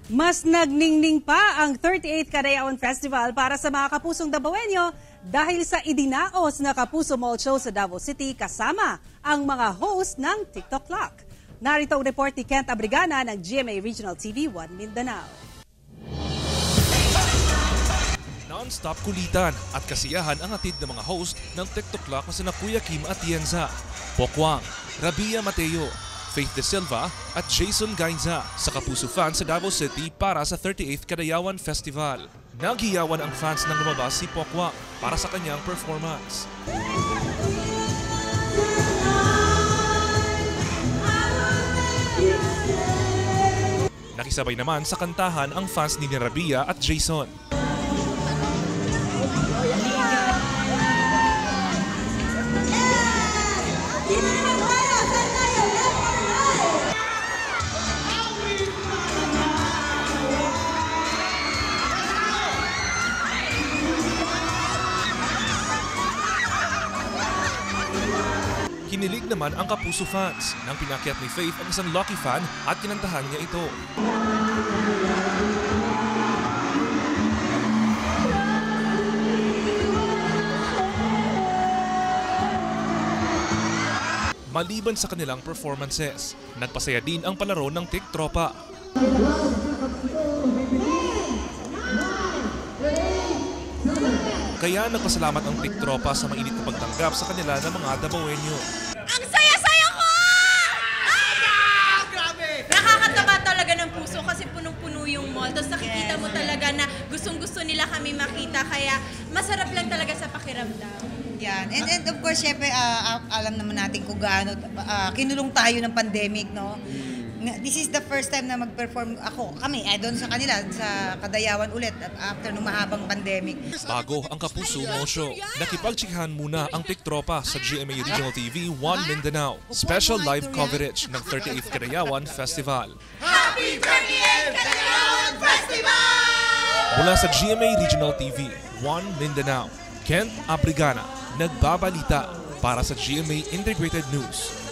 Mas nagningning pa ang 38th Cadayawan Festival para sa mga kapusong Davaoenyo dahil sa idinaos na Kapuso Mall Show sa Davao City kasama ang mga host ng TikTok Clock. Narito ang report ni Kent Abrigana ng GMA Regional TV 1 Mindanao. Non-stop kulitan at kasiyahan ang hatid ng mga host ng TikTok Clock na sina Kuya Kim Atienza, Pokwang, Rabia Mateo, Faith De Silva at Jason Gainza sa Kapuso fans sa Davao City para sa 38th Cadayawan Festival. Naghiyawan ang fans nang lumabas si Pokwang para sa kanyang performance. Nakisabay naman sa kantahan ang fans ni Rabia at Jason. Kinilig naman ang Kapuso fans nang pinakyat ni Faith ang isang Lucky fan at kinantahan niya ito. Maliban sa kanilang performances, nagpasaya din ang palaro ng TikTropa. Kaya nagpasalamat ang TikTropa sa mainit na pagtanggap sa kanila ng mga Davaoenyo. Ang saya-saya ko! Grabe! Nakakataba talaga ng puso kasi punong-puno yung mall. Tapos nakikita mo talaga na gustong-gusto nila kami makita. Kaya masarap lang talaga sa pakiramdam. Yan. And of course, syempre, alam naman natin kung gaano kinulong tayo ng pandemic, no? This is the first time na mag-perform kami, doon sa kanila, sa Cadayawan ulit after nung mahabang pandemic. Bago ang Kapuso Mall Show, nakipagtsikihan muna ang TikTropa sa GMA Regional TV 1 Mindanao. Special live coverage ng 38th Cadayawan Festival. Happy 38th Cadayawan Festival! Mula sa GMA Regional TV 1 Mindanao, Kent Abrigana, nagbabalita para sa GMA Integrated News.